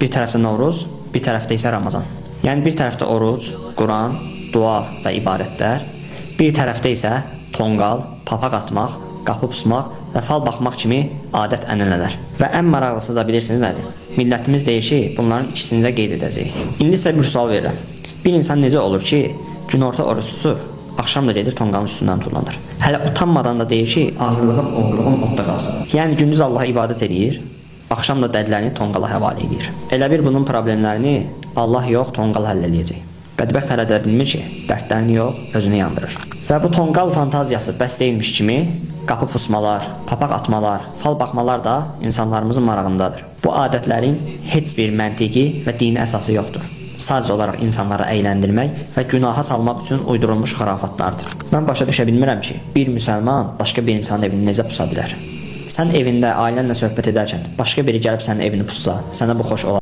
bir tərəfdə Novruz, bir tərəfdə isə Ramazan. Yəni bir tərəfdə oruc, Quran, dua və ibadətlər, bir tərəfdə isə tonqal, papaq atmaq, qapı pusmaq və fal baxmaq kimi adət-ənənələr. Və ən maraqlısı da bilirsiniz nədir? Millətimiz deyir ki, bunların ikisini də qeyd edəcəyik. İndi sizə bir sual verirəm. Bir insan necə olur ki, günorta oruç tutur, axşam da gedir tonqalın üstündən tullanır. Hələ utanmadan da deyir ki, ağırlığım, oğurluğum odda qalsın. Yəni gündüz Allaha ibadət edir, axşam da dəlilərini tonqala həvalə edir. Elə bir bunun problemlərini Allah yox, tonqal həll eləyəcək. Bədbəxt hələ də bilmir ki, dərdlərini yox, özünü yandırır. Və bu tonqal fantaziyası bəs deyilmiş kimi, qapı pusmalar, papaq atmalar, fal baxmalar da insanlarımızın marağındadır. Bu adətlərin heç bir məntiqi və dini əsası yoxdur. Sadəcə olaraq insanları əyləndirmək və günaha salmaq üçün uydurulmuş xarafatlardır. Mən başa düşə bilmirəm ki, bir müsəlman başqa bir insanın evini necə pusa bilər? Sən evində ailənlə söhbət edərkən başqa biri gəlib sənin evini pussa, sənə bu xoş olar?